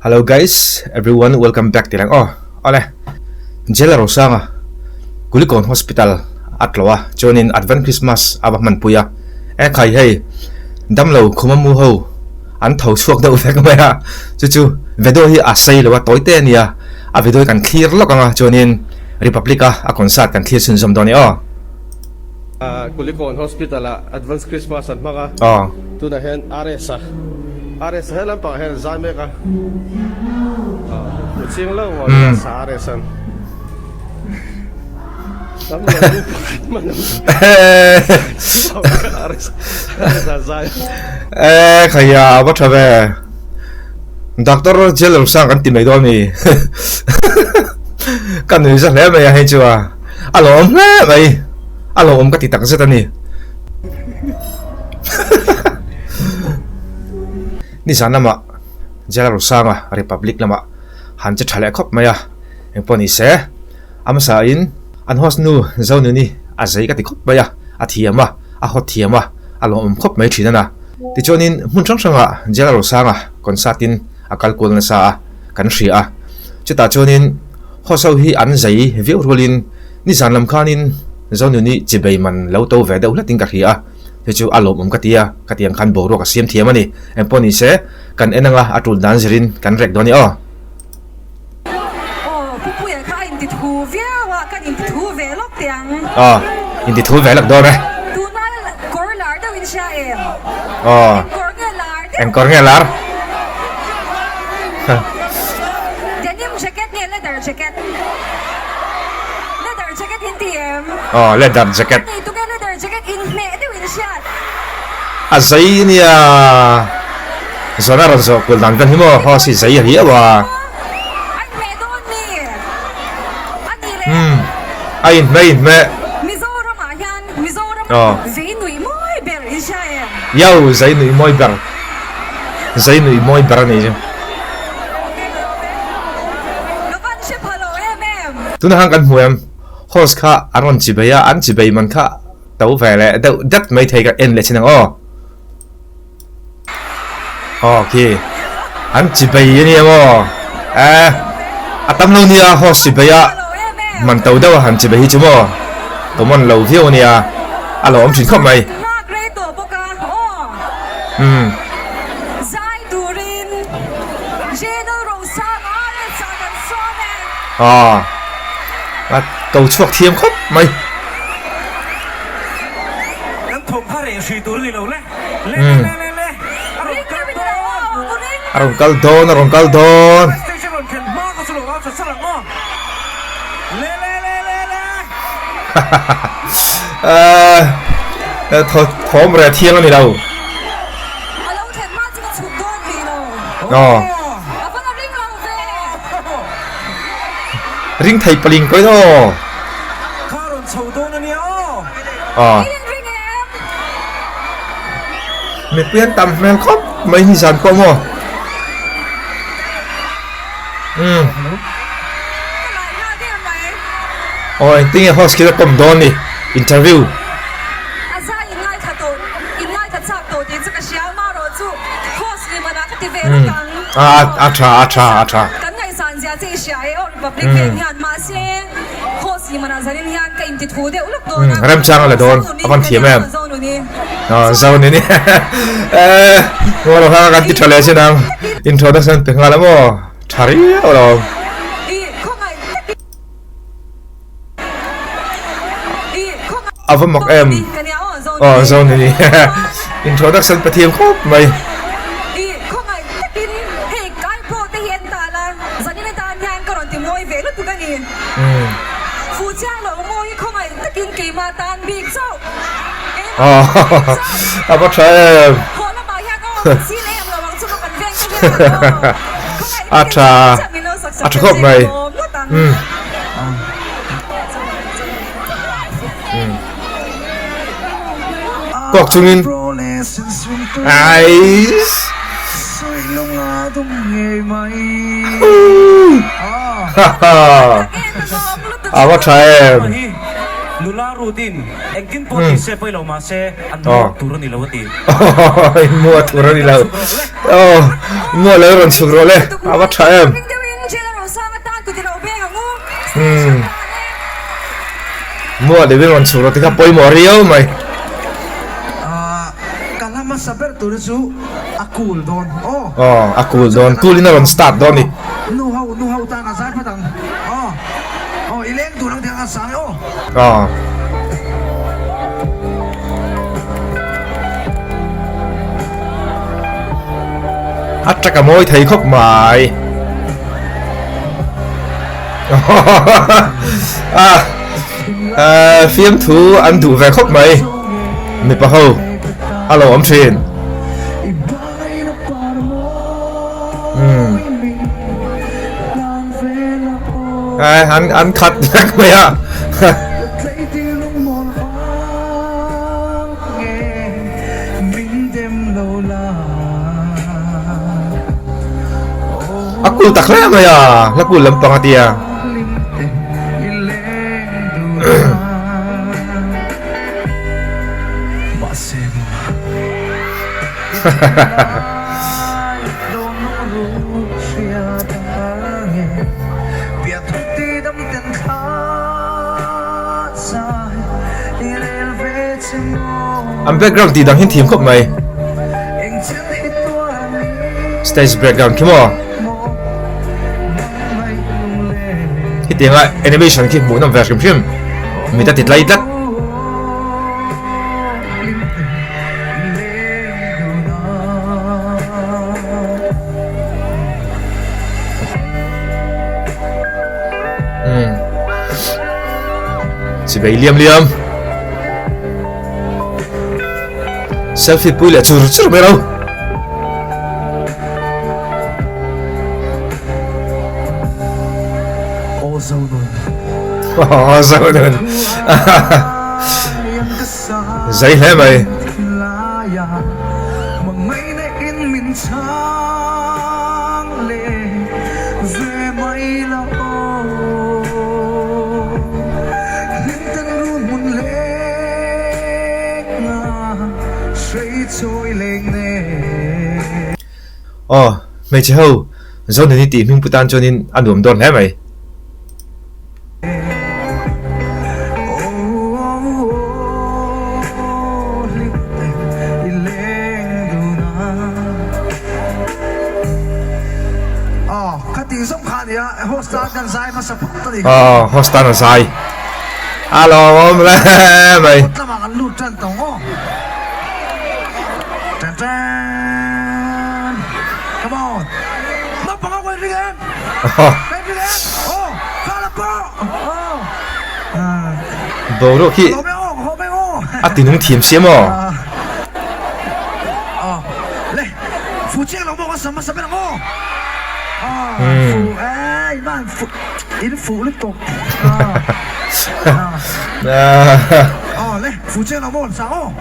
Hello guys, everyone, welcome back tilang. Ole. Lalrosanga. Kulikon hospital atlawa. Jonin Advent Christmas abah manpuya. Kai hey. Damlo kumamu ho. An thau suak da ufek maya. Chuchu vedo hi asai lawa toite nia. A vedo kan clear lokanga jonin Republica a konsat kan clear sun som doni Kulikon hospital Advent Christmas at mga tu na hen aresa helan pa hen zame ka sing lang wala sa aresan kaya apa cabe Doctor Lalrosanga kan timay doon ni kan nusa le may hay chua alom le may alom ka titak sa tani ni sana ma Lalrosanga Republic lama hanche thale khop maya emponi se amsain an hos nu zonu ni azai ka ti khop maya athiama a hot thiama alom khop mai thina ti chonin mun chang changa Lalrosanga konsatin akal kul na sa kan ria chuta chonin hoso hi an zai veu rolin ni zanlam khanin zonu ni chibei man lo to ve da ulating ka ria chu alom katia katiang kan Boruak ka siam thiamani emponi se kan enanga atul dan zirin kan rek doni pupuya ka inti thu via wa kan inti thu ve lok tiang inti thu ve lok do me tunal korlar da win sha engkor ngelar denim jacket ni leather jacket hindi leather jacket itu kan leather jacket in me da win sha azai ni zona ronso kul dan kan himo ho si zai hi wa ai me don ni ani le ai me mizoram ayan mizoram zainui moi ber in sha yau zainui moi ber ni lawan she phalo tuna hang kan huam host kha aron chibeya an chibei man kha tau vele dat mai thei ka en le chinang okay an chibei ni atam lo ni host chibeya man tau da han chibei hi chumo to mon lo view ni alo om thin khop mai great to boka zai durin Lalrosanga sagan sone cầu chuộc thiêm khóc mày arong kaldon thom ra thiêng này đâu ring thầy pling coi đó mẹ quen tầm mẹ khóc mấy hình dàn không ôi tiếng nghe host kia cầm đòn đi interview acha rem chang là đòn upon thiêm em zau ni ngolo ha kan ti thale se nam introduction pe ngala mo thari olo ava mok em zau ni introduction pe thiêm khop mai apa try acha khop mai kok chungin eyes apa try Nula rutin, egin poti se poi lo mase anu turun ni lawati. Mua turun ni law. mua lấy còn sụp rồi lên bắt trái em mua để bên còn sụp rồi thì gặp bôi mỏ riêu mày kalama saber tu su akul don akul don tulina ron start don ni nu hau ta na sai patang ileng tu nang dia sang chắc cả môi thấy khóc mày phim thú ăn đủ về khóc mày mày bảo hầu alo ông truyền anh cắt mày à aku tak lama ya lagu lempang hati ya Ang background di dang hin team khop mai stage background kimo hi tiếng lại animation khi muốn nằm về kiếm phim người ta tịt lấy lắc chỉ bị liêm selfie pui là chur mày đâu sao nên giấy thế mày mày chỉ hầu do nên đi tìm hình putan cho nên ăn uống đòn thế mày hostan là sai alo ông lên mày come on nó bằng quay đi em Boruak khi tin nung team xem mà lên phụ trách lòng bao sắm sắm bên ngô ai bạn phụ liên tục lên phụ trách lòng bao sao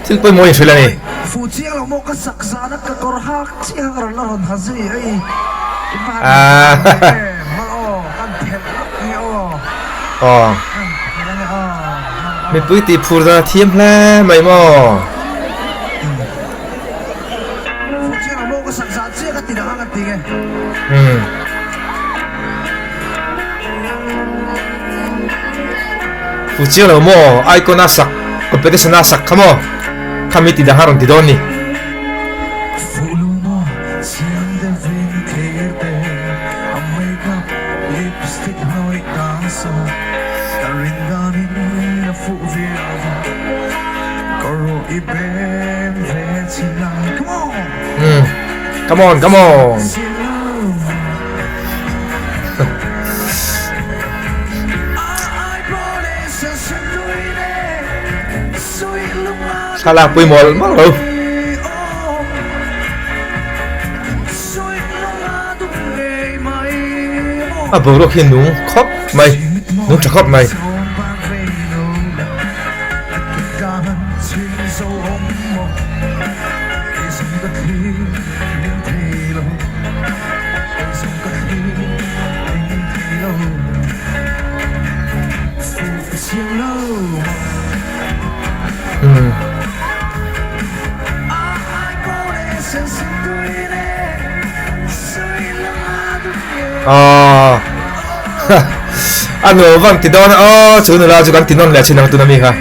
Til poi mo in sila ni phụ chiang lo mo ka saksa na ka korhak chiang ran la ron hazi ai kan thel ni mình bữa tiệc phù ra thiêm le mày mò phụ chiang lo mo ka saksa chiang ka tidang ang tinge phụ chiang lo mo ai ko nasak competition nasak kamo kami tidak harong tidoni come on salah pui mol mau đâu Boruak hiền nung khóc mày nung chả khóc mày ano bang tidon chu nu la chu kan tinon le chinang tu na mi kha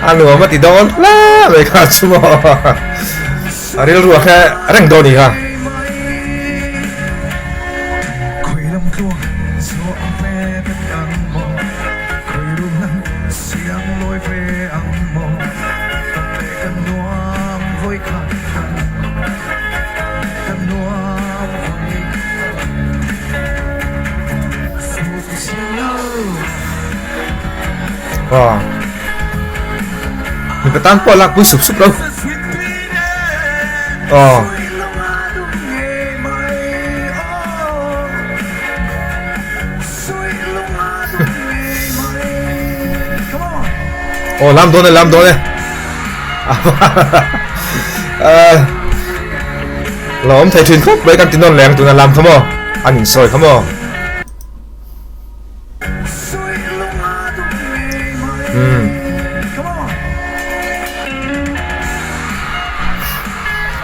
ano mà tidon la me kha chu mo aril ruwa kha reng do ni ha mình phải tăng qua lạc với sụp sụp đâu làm đồ này là ông thầy truyền khóc với căn tin non lẹng tụi nó làm không không anh nhìn soi không không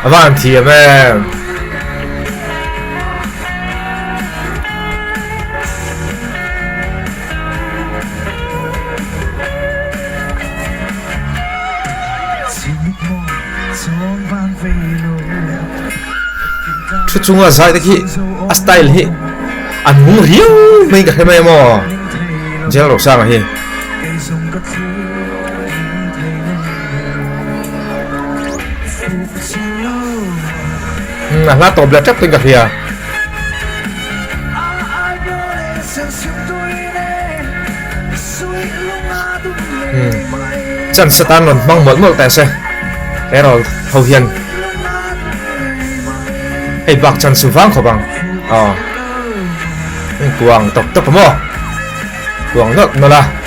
avanti man chút chung là sai đấy khi style hi anh muốn riêu mình cả cái này mà Lalrosanga hi là tổ bật chắc tình cả kìa chân satan luôn mong muốn một tài xe cái rồi hầu hiền hay bạc chân sưu vang khổ bằng quảng tộc tộc mò quảng nước nó là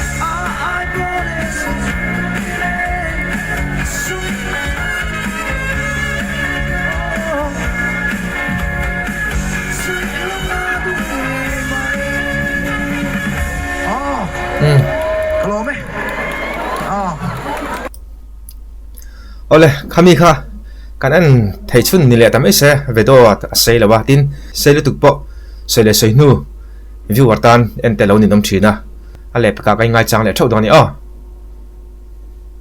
ole kami kha kan an thei chun ni le tam ese ve do sei lawa tin sei lu tuk po sei le sei nu view wartan en te lo ni nom thina ale ka kai ngai chang le thau dang ni